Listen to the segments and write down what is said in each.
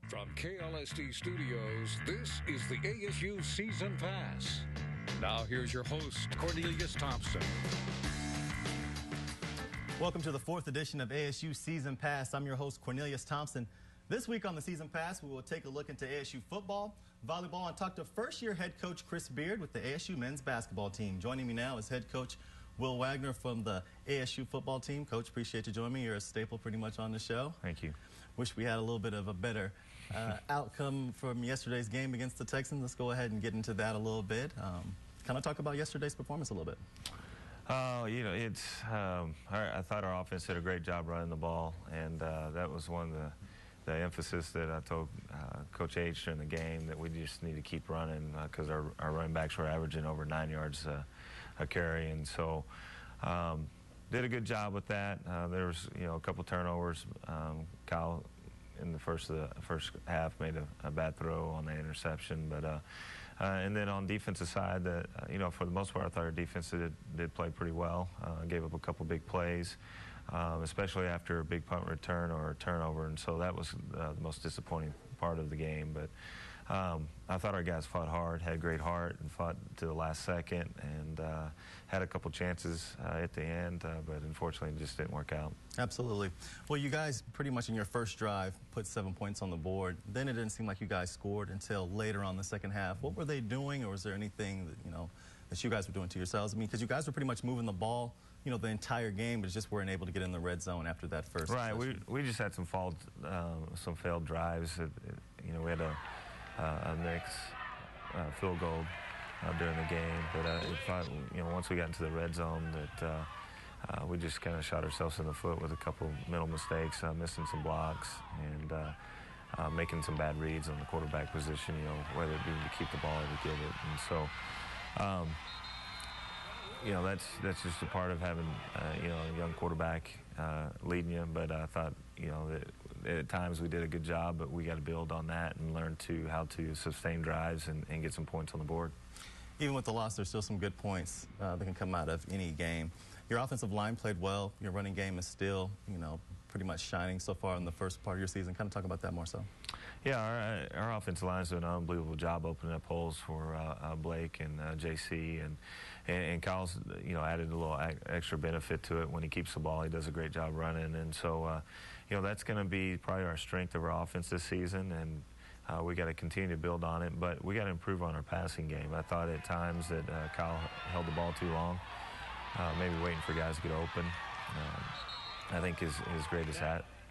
From KLST Studios, this is the ASU Season Pass. Now here's your host, Cornelius Thompson. Welcome to the 4th edition of ASU Season Pass. I'm your host, Cornelius Thompson. This week on the Season Pass, we will take a look into ASU football, volleyball, and talk to first-year head coach Chris Beard with the ASU men's basketball team. Joining me now is head coach Will Wagner from the ASU football team. Coach, appreciate you joining me. You're a staple pretty much on the show. Thank you. Wish we had a little bit of a better outcome from yesterday's game against the Texans. Let's go ahead and get into that a little bit. Kind of talk about yesterday's performance a little bit. You know, I thought our offense did a great job running the ball, and that was one of the emphasis that I told Coach H during the game, that we just need to keep running because our running backs were averaging over 9 yards a carry, and so did a good job with that. There was, you know, a couple turnovers. Kyle in the first half made a bad throw on the interception, but and then on defensive side, you know, for the most part, I thought our defense did play pretty well. Gave up a couple big plays, especially after a big punt return or a turnover, and so that was the most disappointing part of the game. But I thought our guys fought hard, had a great heart, and fought to the last second, and had a couple chances at the end, but unfortunately it just didn't work out. Absolutely. Well, you guys pretty much in your first drive put 7 points on the board. Then it didn't seem like you guys scored until later on the second half. What were they doing, or was there anything that, you know, that you guys were doing to yourselves? I mean, because you guys were pretty much moving the ball, you know, the entire game, but just weren't able to get in the red zone after that first. Right. We just had some failed drives. You know, we had a mixed field goal during the game, but I thought, you know, once we got into the red zone, that we just kind of shot ourselves in the foot with a couple mental mistakes, missing some blocks, and making some bad reads on the quarterback position, you know, whether it be to keep the ball or to get it. And so, you know, that's just a part of having, you know, a young quarterback leading you. But I thought, you know, that at times we did a good job, but we got to build on that and learn how to sustain drives and get some points on the board. Even with the loss, there's still some good points that can come out of any game. Your offensive line played well. Your running game is still, you know, pretty much shining so far in the first part of your season. Kind of talk about that more so. Yeah, our offensive line is doing an unbelievable job opening up holes for Blake and JC, and Kyle's, you know, added a little extra benefit to it when he keeps the ball. He does a great job running, and so you know, that's going to be probably our strength of our offense this season, and we got to continue to build on it, but we got to improve on our passing game. I thought at times that Kyle held the ball too long, maybe waiting for guys to get open. I think his greatest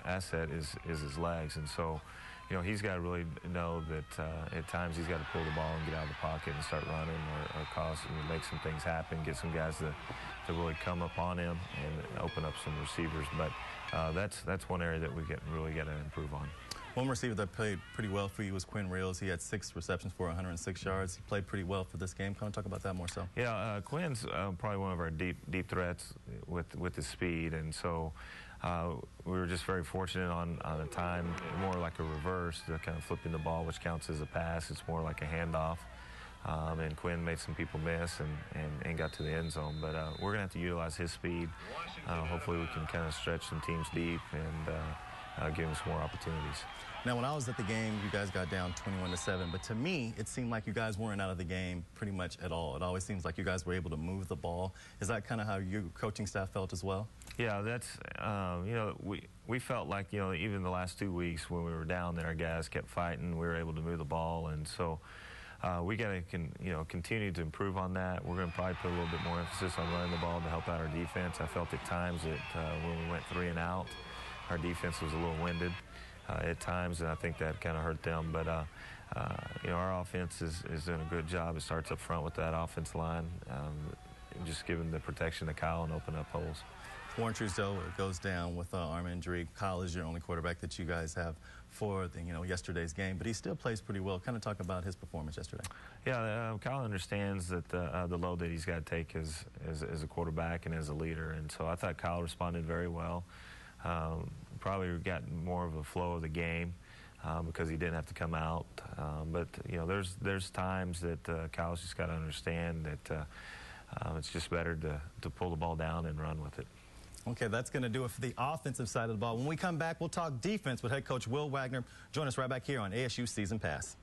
asset is his legs, and so, you know, he's got to really know that at times he's got to pull the ball and get out of the pocket and start running, or cause, you know, make some things happen, get some guys to really come up on him and open up some receivers. But that's one area that we really got to improve on. One receiver that played pretty well for you was Quinn Reels. He had 6 receptions for 106 yards. He played pretty well for this game. Kind of talk about that more so. Yeah, Quinn's probably one of our deep threats with his speed, and so we were just very fortunate on a time, more like a reverse, to kind of flipping the ball, which counts as a pass. It's more like a handoff. And Quinn made some people miss and got to the end zone. But we're going to have to utilize his speed. Hopefully we can kind of stretch some teams deep and give him some more opportunities. Now, when I was at the game, you guys got down 21-7, but to me, it seemed like you guys weren't out of the game pretty much at all. It always seems like you guys were able to move the ball. Is that kind of how your coaching staff felt as well? Yeah, that's, you know, we felt like, you know, even the last 2 weeks when we were down there, our guys kept fighting. We were able to move the ball, and so we got to, you know, continue to improve on that. We're going to probably put a little bit more emphasis on running the ball to help out our defense. I felt at times that when we went 3 and out, our defense was a little winded at times, and I think that kind of hurt them. But, you know, our offense is doing a good job. It starts up front with that offense line, just giving the protection to Kyle and open up holes. Warren Truesdale goes down with an arm injury. Kyle is your only quarterback that you guys have for the, you know, yesterday's game, but he still plays pretty well. Kind of talk about his performance yesterday. Yeah, Kyle understands that the load that he's got to take as a quarterback and as a leader, and so I thought Kyle responded very well. Probably got more of a flow of the game because he didn't have to come out. But you know, there's times that Kyle's just got to understand that it's just better to pull the ball down and run with it. Okay, that's going to do it for the offensive side of the ball. When we come back, we'll talk defense with head coach Will Wagner. Join us right back here on ASU Season Pass.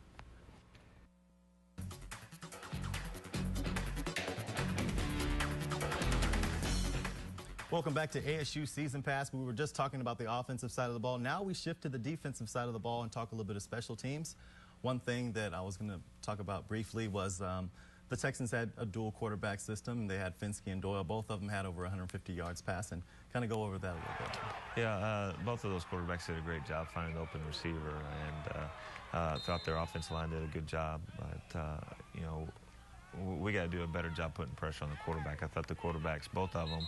Welcome back to ASU Season Pass. We were just talking about the offensive side of the ball. Now we shift to the defensive side of the ball and talk a little bit of special teams. One thing that I was going to talk about briefly was the Texans had a dual quarterback system. They had Finsky and Doyle. Both of them had over 150 yards passing. Kind of go over that a little bit. Yeah, both of those quarterbacks did a great job finding an open receiver, and thought their offensive line did a good job. But, you know, we got to do a better job putting pressure on the quarterback. I thought the quarterbacks, both of them,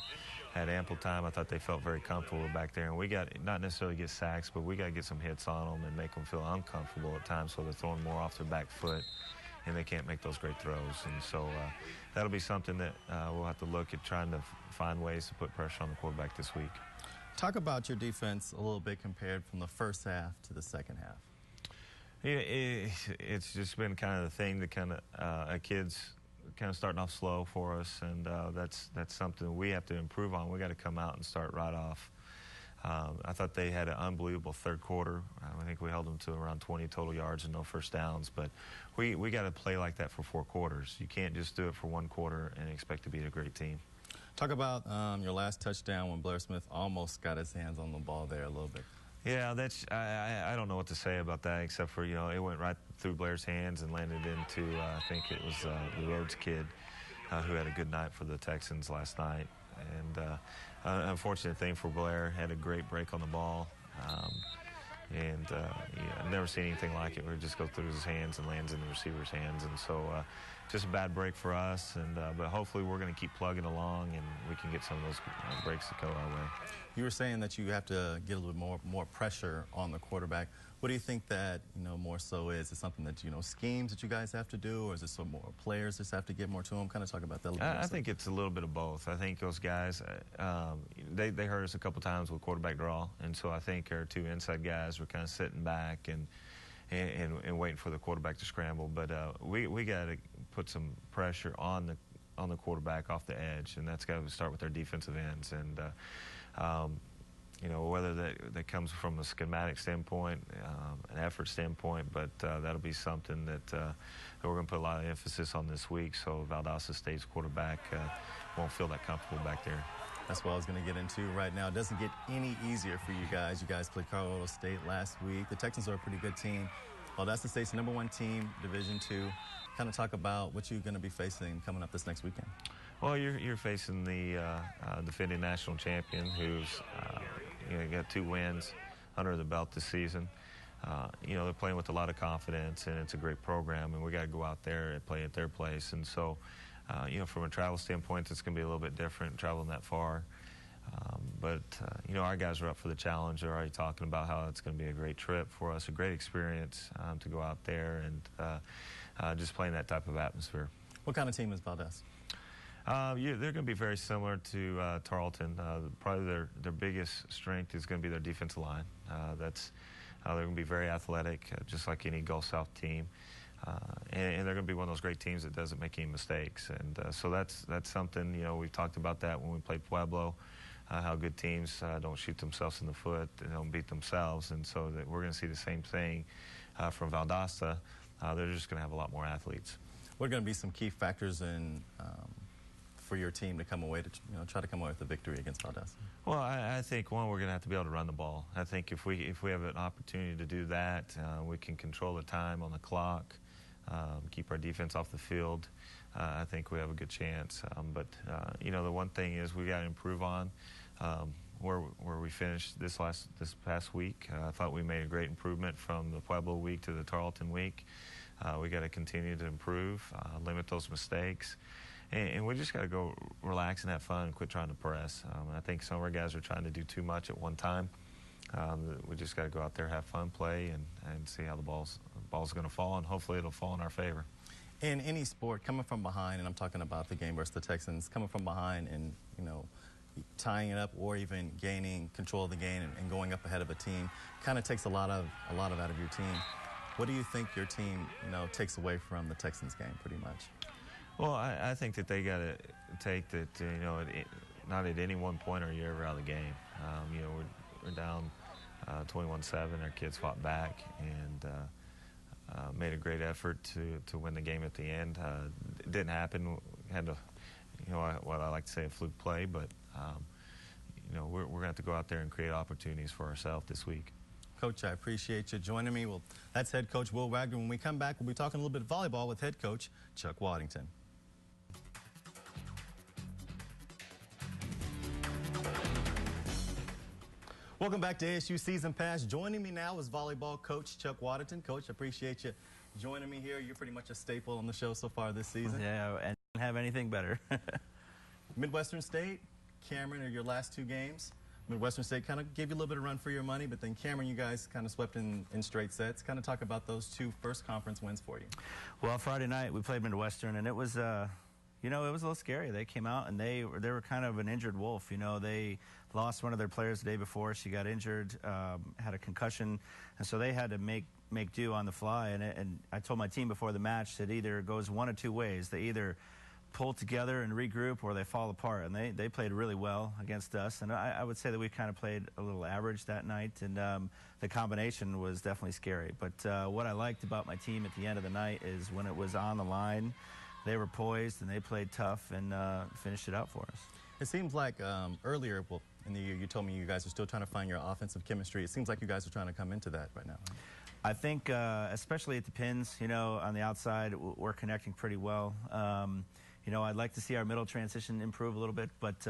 had ample time. I thought they felt very comfortable back there. And we got not necessarily get sacks, but we got to get some hits on them and make them feel uncomfortable at times so they're throwing more off their back foot and they can't make those great throws. And so that'll be something that we'll have to look at trying to find ways to put pressure on the quarterback this week. Talk about your defense a little bit compared from the first half to the second half. Yeah, it's just been kind of the thing that kind of kids kind of starting off slow for us, and that's something we have to improve on. We got to come out and start right off. I thought they had an unbelievable third quarter. I think we held them to around 20 total yards and no first downs, but we got to play like that for 4 quarters. You can't just do it for 1 quarter and expect to beat a great team. Talk about your last touchdown when Blair Smith almost got his hands on the ball there a little bit. Yeah, I don't know what to say about that except for, you know, it went right through Blair's hands and landed into, I think it was the Rhodes kid who had a good night for the Texans last night. And unfortunate thing for Blair, had a great break on the ball. Yeah, I've never seen anything like it where it just goes through his hands and lands in the receiver's hands. And so just a bad break for us. And but hopefully we're going to keep plugging along and we can get some of those breaks to go our way. You were saying that you have to get a little more pressure on the quarterback. What do you think that, you know, more so is? Is it something that, you know, schemes that you guys have to do, or is it some more players just have to get more to them? Kind of talk about that a little bit. I think it's a little bit of both. I think those guys, they hurt us a couple times with quarterback draw, and so I think our 2 inside guys were kind of sitting back and waiting for the quarterback to scramble. But we got to put some pressure on the quarterback off the edge, and that's got to start with our defensive ends. And you know, whether that comes from a schematic standpoint, an effort standpoint, but that'll be something that we're going to put a lot of emphasis on this week, so Valdosta State's quarterback won't feel that comfortable back there. That's what I was going to get into right now. It doesn't get any easier for you guys. You guys played Colorado State last week. The Texans are a pretty good team. Valdosta State's #1 team, Division II. Kind of talk about what you're going to be facing coming up this next weekend. Well, you're facing the defending national champion, who's you know, got 2 wins under the belt this season. You know, they're playing with a lot of confidence, and it's a great program, and we got to go out there and play at their place. And so, you know, from a travel standpoint, it's going to be a little bit different traveling that far. But you know, our guys are up for the challenge. They're already talking about how it's going to be a great trip for us, a great experience to go out there and just play in that type of atmosphere. What kind of team is Valdosta? They're going to be very similar to Tarleton. Probably their biggest strength is going to be their defensive line. They're going to be very athletic, just like any Gulf South team. And they're going to be one of those great teams that doesn't make any mistakes. And so that's something, you know, we talked about that when we played Pueblo, how good teams don't shoot themselves in the foot, they don't beat themselves. And so that we're going to see the same thing from Valdosta. They're just going to have a lot more athletes. What are going to be some key factors in for your team to come away to, you know, try to come away with a victory against Valdosta? Well, I think, one, we're going to have to be able to run the ball. I think if we have an opportunity to do that, we can control the time on the clock, keep our defense off the field. I think we have a good chance. But you know, the one thing is we got to improve on where we finished this past week. I thought we made a great improvement from the Pueblo week to the Tarleton week. We got to continue to improve, limit those mistakes. And we just got to go relax and have fun and quit trying to press. I think some of our guys are trying to do too much at one time. We just got to go out there, have fun, play, and see how the ball's going to fall, and hopefully it'll fall in our favor. In any sport, coming from behind, and I'm talking about the game versus the Texans, coming from behind and, you know, tying it up or even gaining control of the game and going up ahead of a team kind of takes a lot out of your team. What do you think your team, you know, takes away from the Texans game pretty much? Well, I think that they got to take that, you know, not at any one point are you ever out of the game. You know, we're down 21-7. Our kids fought back and made a great effort to win the game at the end. It didn't happen. We had to, you know, what I like to say, a fluke play, but you know, we're going to have to go out there and create opportunities for ourselves this week. Coach, I appreciate you joining me. Well, that's head coach Will Wagner. When we come back, we'll be talking a little bit of volleyball with head coach Chuck Waddington. Welcome back to ASU Season Pass. Joining me now is volleyball coach Chuck Waddington. Coach, I appreciate you joining me here. You're pretty much a staple on the show so far this season. Yeah, and don't have anything better. Midwestern State, Cameron are your last two games. Midwestern State kind of gave you a little bit of run for your money, but then Cameron, you guys kind of swept in straight sets. Kind of talk about those two first conference wins for you. Well, Friday night we played Midwestern, and it was, you know, it was a little scary. They came out and they were kind of an injured wolf. You know, they lost one of their players the day before. She got injured, had a concussion, and so they had to make do on the fly. And I told my team before the match that either it goes one of two ways. They either pull together and regroup, or they fall apart, and they played really well against us. And I would say that we kind of played a little average that night, and the combination was definitely scary. But what I liked about my team at the end of the night is when it was on the line, they were poised and they played tough and finished it out for us. It seems like earlier in the year you told me you guys are still trying to find your offensive chemistry. It seems like you guys are trying to come into that right now. I think especially at the pins, you know, on the outside, we're connecting pretty well. You know, I'd like to see our middle transition improve a little bit, but,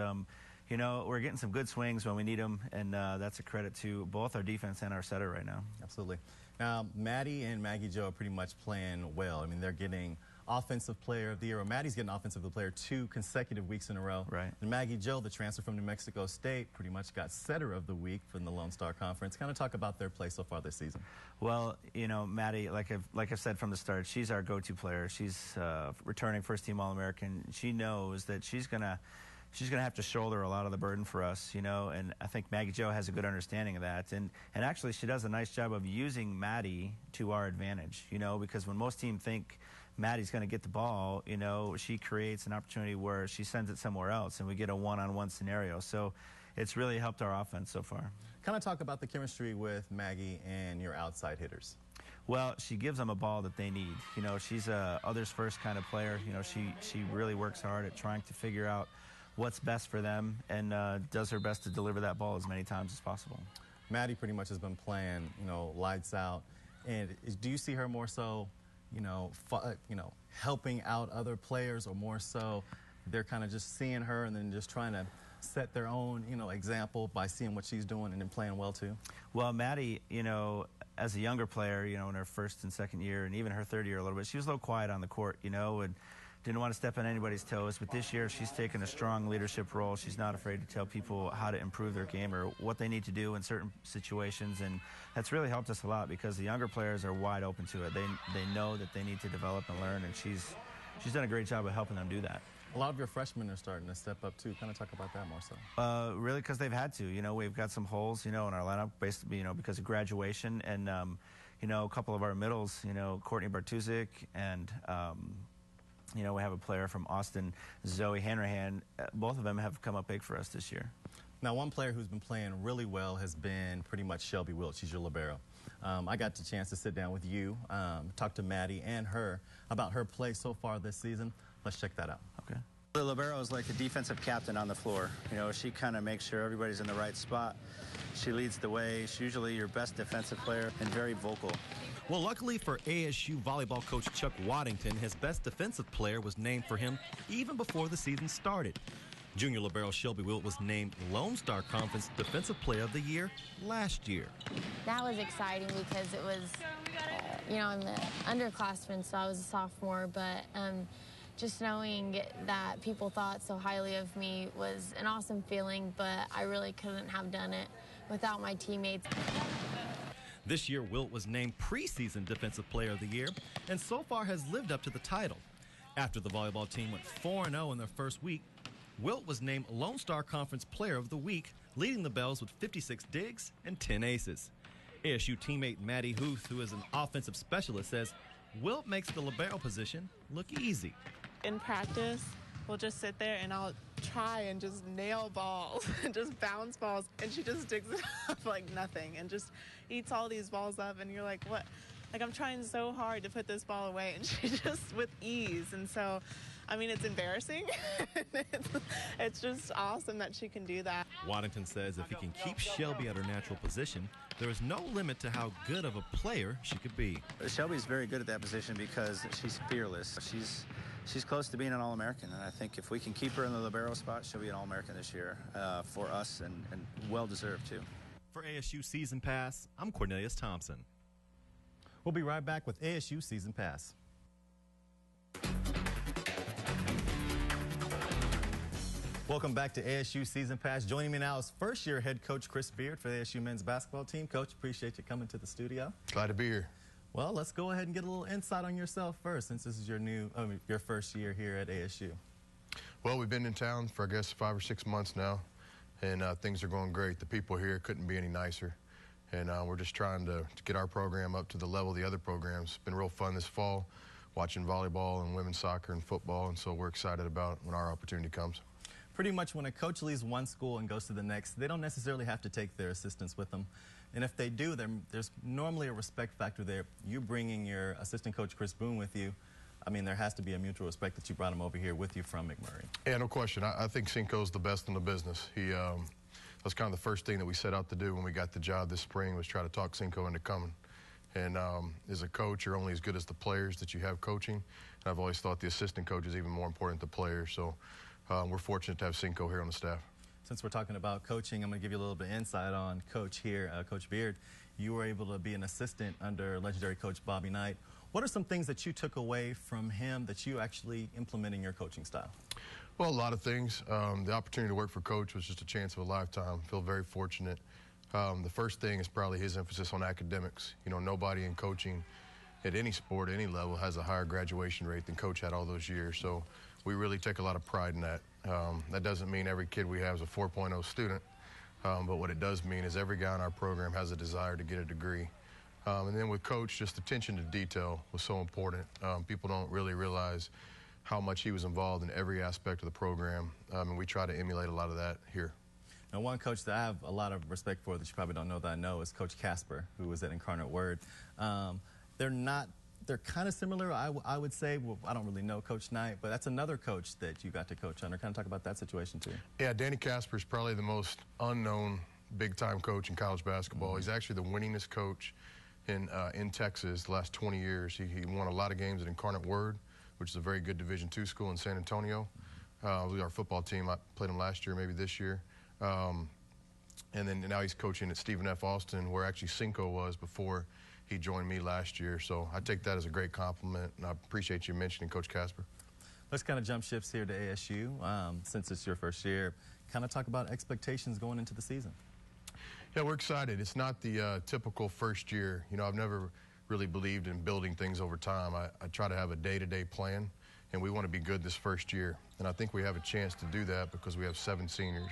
you know, we're getting some good swings when we need them, and that's a credit to both our defense and our setter right now. Absolutely. Now, Maddie and Maggie Jo are pretty much playing well. I mean, they're getting Offensive Player of the Year, or Maddie's getting Offensive Player 2 consecutive weeks in a row. Right. And Maggie Jo, the transfer from New Mexico State, pretty much got Setter of the Week from the Lone Star Conference. Kind of talk about their play so far this season. Well, you know, Maddie, like I've said from the start, she's our go-to player. She's returning first-team All-American. She knows that she's gonna have to shoulder a lot of the burden for us, you know, and I think Maggie Jo has a good understanding of that. And actually, she does a nice job of using Maddie to our advantage, you know, because when most teams think Maddie's going to get the ball, you know, she creates an opportunity where she sends it somewhere else, and we get a one-on-one scenario. So it's really helped our offense so far. Kind of talk about the chemistry with Maggie and your outside hitters. Well, she gives them a ball that they need. You know, she's a others first kind of player. You know, she really works hard at trying to figure out what's best for them, and does her best to deliver that ball as many times as possible. Maddie pretty much has been playing, you know, lights out. And do you see her more so, you know, helping out other players, or more so they're kind of just seeing her and then just trying to set their own, you know, example by seeing what she's doing and then playing well too? Well, Maddie, you know, as a younger player, you know, in her first and second year, and even her third year a little bit, she was a little quiet on the court, you know, and didn't want to step on anybody's toes. But this year, she's taken a strong leadership role. She's not afraid to tell people how to improve their game or what they need to do in certain situations, and that's really helped us a lot because the younger players are wide open to it. They know that they need to develop and learn, and she's done a great job of helping them do that. A lot of your freshmen are starting to step up too. Kind of talk about that more so. Really, because they've had to. You know, we've got some holes, you know, in our lineup, basically, you know, because of graduation, and you know, a couple of our middles, you know, Courtney Bartuzik and you know, we have a player from Austin, Zoe Hanrahan. Both of them have come up big for us this year. Now, one player who's been playing really well has been pretty much Shelby Wilt. She's your libero. I got the chance to sit down with you, talk to Maddie and her about her play so far this season. Let's check that out. Okay. The libero is like the defensive captain on the floor. You know, she kind of makes sure everybody's in the right spot. She leads the way. She's usually your best defensive player and very vocal. Well, luckily for ASU volleyball coach Chuck Waddington, his best defensive player was named for him even before the season started. Junior libero Shelby Wilt was named Lone Star Conference Defensive Player of the Year last year. That was exciting because it was, you know, I'm the underclassman, so I was a sophomore, but just knowing that people thought so highly of me was an awesome feeling, but I really couldn't have done it without my teammates. This year, Wilt was named preseason Defensive Player of the Year and so far has lived up to the title. After the volleyball team went 4-0 in their first week, Wilt was named Lone Star Conference Player of the Week, leading the Bells with 56 digs and 10 aces. ASU teammate Maddie Huth, who is an offensive specialist, says Wilt makes the libero position look easy. In practice, we'll just sit there and I'll try and just nail balls and just bounce balls, and she just digs it up like nothing and just eats all these balls up, and you're like, what? Like, I'm trying so hard to put this ball away, and she just with ease. And so, I mean, it's embarrassing. It's just awesome that she can do that. Waddington says if he can keep Shelby at her natural position, there is no limit to how good of a player she could be. Shelby's very good at that position because she's fearless. She's close to being an All-American, and I think if we can keep her in the libero spot, she'll be an All-American this year for us, and well-deserved, too. For ASU Season Pass, I'm Cornelius Thompson. We'll be right back with ASU Season Pass. Welcome back to ASU Season Pass. Joining me now is first-year head coach Chris Beard for the ASU men's basketball team. Coach, appreciate you coming to the studio. Glad to be here. Well, let's go ahead and get a little insight on yourself first, since this is your first year here at ASU. Well, we've been in town for, I guess, 5 or 6 months now, and things are going great. The people here couldn't be any nicer, and we're just trying to get our program up to the level of the other programs. It's been real fun this fall, watching volleyball and women's soccer and football, and so we're excited about when our opportunity comes. Pretty much when a coach leaves one school and goes to the next, they don't necessarily have to take their assistants with them. And if they do, there's normally a respect factor there. You bringing your assistant coach, Chris Boone, with you, I mean, there has to be a mutual respect that you brought him over here with you from McMurray. Yeah, no question. I think Cinco's the best in the business. That's kind of the first thing that we set out to do when we got the job this spring, was try to talk Cinco into coming. And as a coach, you're only as good as the players that you have coaching. And I've always thought the assistant coach is even more important than the players. So we're fortunate to have Cinco here on the staff. Since we're talking about coaching, I'm going to give you a little bit of insight on Coach here, Coach Beard. You were able to be an assistant under legendary Coach Bobby Knight. What are some things that you took away from him that you actually implement in your coaching style? Well, a lot of things. The opportunity to work for Coach was just a chance of a lifetime. I feel very fortunate. The first thing is probably his emphasis on academics. You know, nobody in coaching at any sport, any level, has a higher graduation rate than Coach had all those years. So we really take a lot of pride in that. That doesn't mean every kid we have is a 4.0 student, but what it does mean is every guy in our program has a desire to get a degree. And then with Coach, just attention to detail was so important. People don't really realize how much he was involved in every aspect of the program, and we try to emulate a lot of that here. Now, one coach that I have a lot of respect for that you probably don't know that I know is Coach Casper, who was at Incarnate Word. They're kind of similar, I would say. Well, I don't really know Coach Knight, but that's another coach that you got to coach under. Kind of talk about that situation, too. Yeah, Danny Casper is probably the most unknown big-time coach in college basketball. He's actually the winningest coach in Texas the last 20 years. He won a lot of games at Incarnate Word, which is a very good Division II school in San Antonio. Our football team, I played him last year, maybe this year. And then now he's coaching at Stephen F. Austin, where actually Cinco was before he joined me last year. So I take that as a great compliment, and I appreciate you mentioning Coach Casper. Let's kind of jump shifts here to ASU. Since it's your first year, kind of talk about expectations going into the season. Yeah, we're excited. It's not the typical first year. You know, I've never really believed in building things over time. I try to have a day-to-day plan, and we want to be good this first year. And I think we have a chance to do that because we have 7 seniors.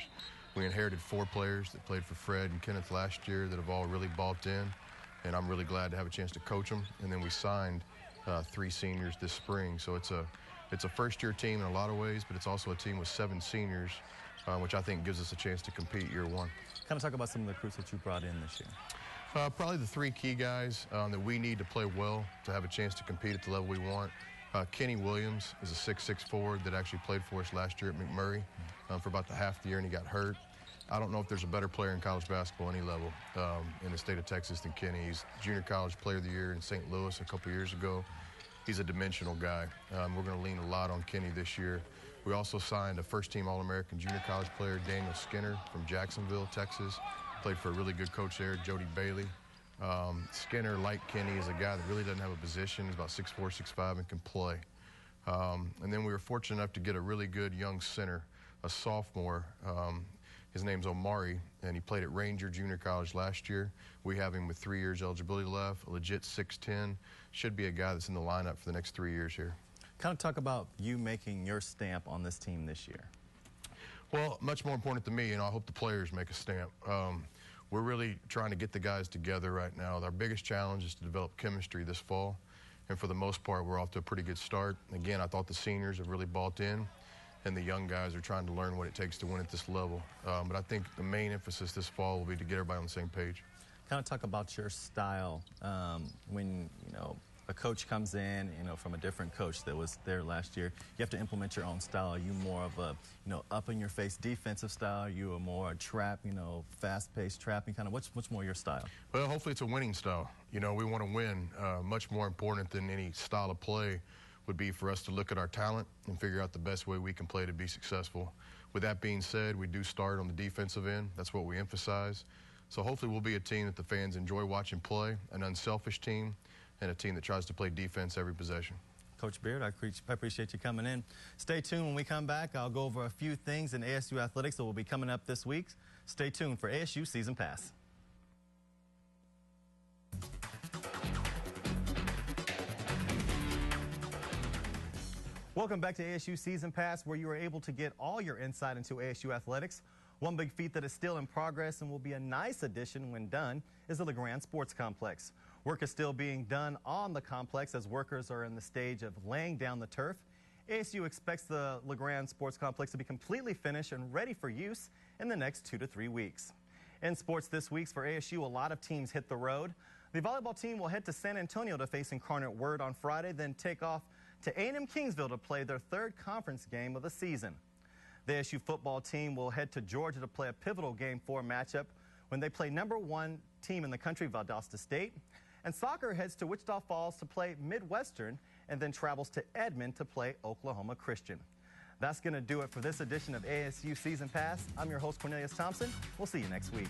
We inherited 4 players that played for Fred and Kenneth last year that have all really bought in, and I'm really glad to have a chance to coach them. And then we signed 3 seniors this spring. So it's a first-year team in a lot of ways, but it's also a team with 7 seniors, which I think gives us a chance to compete year one. Kind of talk about some of the recruits that you brought in this year. Probably the 3 key guys that we need to play well to have a chance to compete at the level we want. Kenny Williams is a 6'6" forward that actually played for us last year at McMurray for about the half the year, and he got hurt. I don't know if there's a better player in college basketball any level in the state of Texas than Kenny. He's Junior College Player of the Year in St. Louis a couple years ago. He's a dimensional guy. We're going to lean a lot on Kenny this year. We also signed a first-team All-American Junior College player, Daniel Skinner from Jacksonville, Texas. Played for a really good coach there, Jody Bailey. Skinner, like Kenny, is a guy that really doesn't have a position. He's about 6'4", 6'5", and can play. And then we were fortunate enough to get a really good young center, a sophomore. His name's Omari, and he played at Ranger Junior College last year. We have him with 3 years eligibility left, a legit 6'10". Should be a guy that's in the lineup for the next 3 years here. Kind of talk about you making your stamp on this team this year. Well, much more important to me, and I hope the players make a stamp. We're really trying to get the guys together right now. Our biggest challenge is to develop chemistry this fall, and for the most part, we're off to a pretty good start. Again, I thought the seniors have really bought in, and the young guys are trying to learn what it takes to win at this level. But I think the main emphasis this fall will be to get everybody on the same page. Kind of talk about your style when, a coach comes in, from a different coach that was there last year. You have to implement your own style. Are you more of a, up-in-your-face defensive style? Are you a more trap, fast-paced trapping kind of? What's more your style? Well, hopefully it's a winning style. We want to win. Much more important than any style of play would be for us to look at our talent and figure out the best way we can play to be successful. With that being said, we do start on the defensive end. That's what we emphasize. So hopefully we'll be a team that the fans enjoy watching play, an unselfish team, and a team that tries to play defense every possession. Coach Beard, I appreciate you coming in. Stay tuned. When we come back, I'll go over a few things in ASU athletics that will be coming up this week. Stay tuned for ASU Season Pass. Welcome back to ASU Season Pass, where you are able to get all your insight into ASU athletics. One big feat that is still in progress and will be a nice addition when done is the LeGrand Sports Complex. Work is still being done on the complex as workers are in the stage of laying down the turf. ASU expects the LeGrand Sports Complex to be completely finished and ready for use in the next 2 to 3 weeks. In sports this week for ASU, a lot of teams hit the road. The volleyball team will head to San Antonio to face Incarnate Word on Friday, then take off to A&M Kingsville to play their third conference game of the season. The ASU football team will head to Georgia to play a pivotal Game 4 matchup when they play #1 team in the country, Valdosta State. And soccer heads to Wichita Falls to play Midwestern and then travels to Edmond to play Oklahoma Christian. That's going to do it for this edition of ASU Season Pass. I'm your host, Cornelius Thompson. We'll see you next week.